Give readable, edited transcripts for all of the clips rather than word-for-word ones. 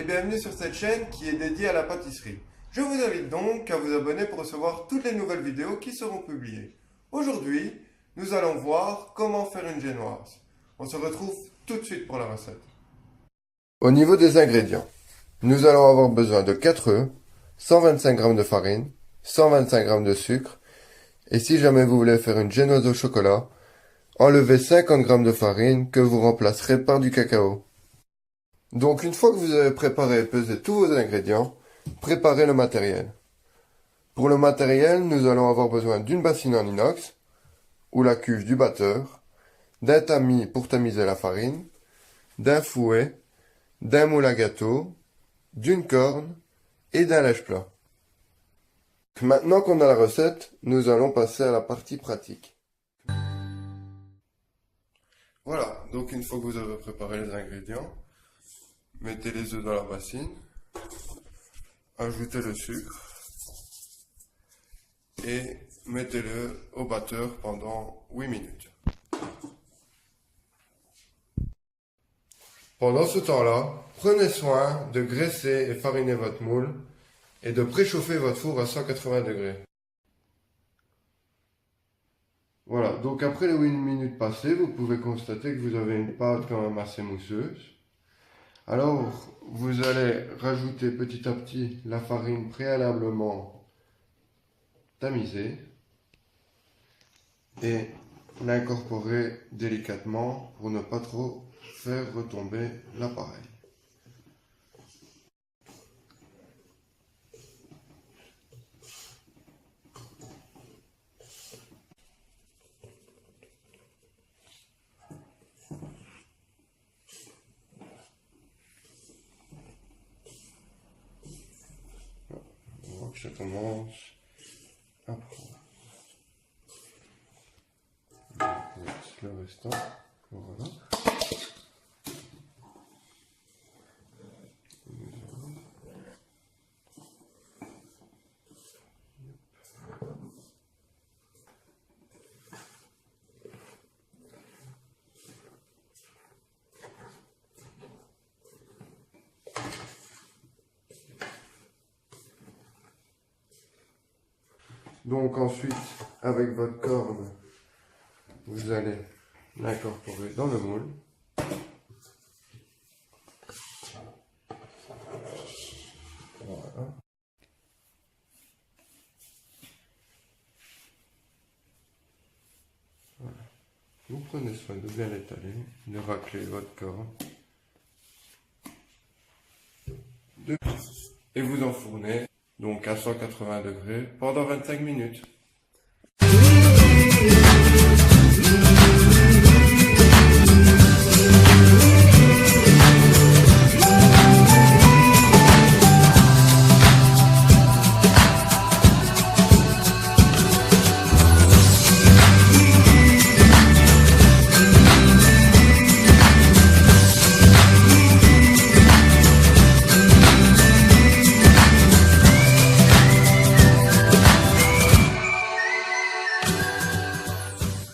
bienvenue sur cette chaîne qui est dédiée à la pâtisserie. Je vous invite donc à vous abonner pour recevoir toutes les nouvelles vidéos qui seront publiées. Aujourd'hui, nous allons voir comment faire une génoise. On se retrouve tout de suite pour la recette. Au niveau des ingrédients, nous allons avoir besoin de 4 œufs, 125 g de farine, 125 g de sucre, et si jamais vous voulez faire une génoise au chocolat, enlevez 50 g de farine que vous remplacerez par du cacao. Donc une fois que vous avez préparé et pesé tous vos ingrédients, préparez le matériel. Pour le matériel, nous allons avoir besoin d'une bassine en inox, ou la cuve du batteur, d'un tamis pour tamiser la farine, d'un fouet, d'un moule à gâteau, d'une corne et d'un lèche-plat. Maintenant qu'on a la recette, nous allons passer à la partie pratique. Voilà, donc une fois que vous avez préparé les ingrédients, mettez les œufs dans la bassine, ajoutez le sucre et mettez-le au batteur pendant 8 minutes. Pendant ce temps-là, prenez soin de graisser et fariner votre moule et de préchauffer votre four à 180 degrés. Voilà, donc après les 8 minutes passées, vous pouvez constater que vous avez une pâte quand même assez mousseuse. Alors, vous allez rajouter petit à petit la farine préalablement tamisée et l'incorporer délicatement pour ne pas trop faire retomber l'appareil. On voit que ça commence à prendre. Le restant, voilà. Donc ensuite, avec votre corne, vous allez l'incorporer dans le moule. Voilà. Voilà. Vous prenez soin de bien l'étaler, de racler votre corne. Et vous enfournez donc à 180 degrés pendant 25 minutes.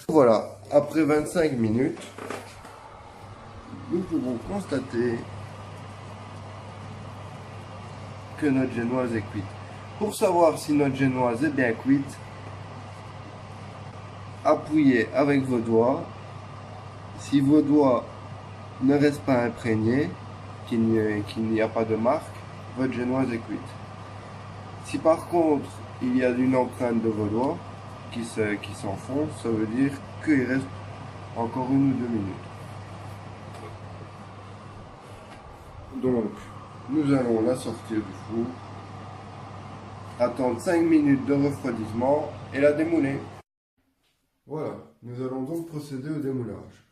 Voilà, après 25 minutes, nous pouvons constater que notre génoise est cuite. Pour savoir si notre génoise est bien cuite, appuyez avec vos doigts. Si vos doigts ne restent pas imprégnés, qu'il n'y a pas de marque, votre génoise est cuite. Si par contre il y a une empreinte de vos doigts qui s'enfonce, ça veut dire qu'il reste encore 1 ou 2 minutes. Donc, nous allons la sortir du four, attendre 5 minutes de refroidissement et la démouler. Voilà, nous allons donc procéder au démoulage.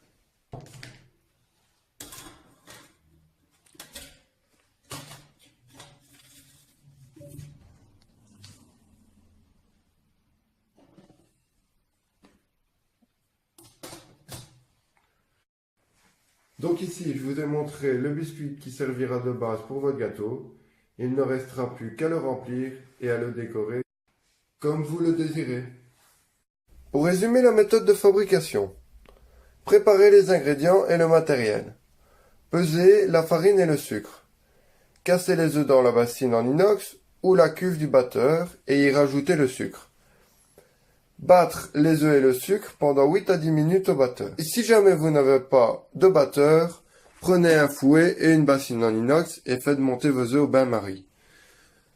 Donc ici, je vous ai montré le biscuit qui servira de base pour votre gâteau. Il ne restera plus qu'à le remplir et à le décorer comme vous le désirez. Pour résumer la méthode de fabrication, préparez les ingrédients et le matériel. Pesez la farine et le sucre. casser les œufs dans la bassine en inox ou la cuve du batteur et y rajouter le sucre. Battre les œufs et le sucre pendant 8 à 10 minutes au batteur. Et si jamais vous n'avez pas de batteur, prenez un fouet et une bassine en inox et faites monter vos œufs au bain-marie.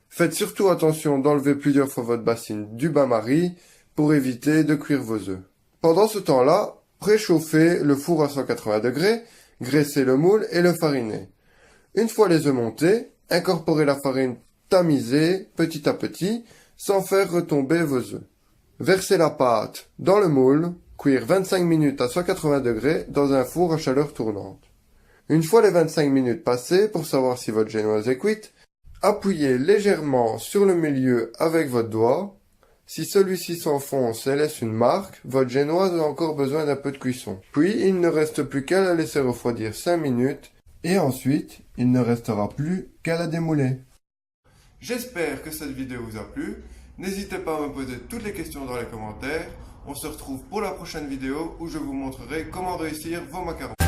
Faites surtout attention d'enlever plusieurs fois votre bassine du bain-marie pour éviter de cuire vos œufs. Pendant ce temps-là, préchauffez le four à 180 degrés, graissez le moule et le farinez. Une fois les œufs montés, incorporez la farine tamisée petit à petit sans faire retomber vos œufs. Versez la pâte dans le moule, cuire 25 minutes à 180 degrés dans un four à chaleur tournante. Une fois les 25 minutes passées, pour savoir si votre génoise est cuite, appuyez légèrement sur le milieu avec votre doigt. Si celui-ci s'enfonce et laisse une marque, votre génoise a encore besoin d'un peu de cuisson. Puis, il ne reste plus qu'à la laisser refroidir 5 minutes et ensuite, il ne restera plus qu'à la démouler. J'espère que cette vidéo vous a plu. N'hésitez pas à me poser toutes les questions dans les commentaires. On se retrouve pour la prochaine vidéo où je vous montrerai comment réussir vos macarons.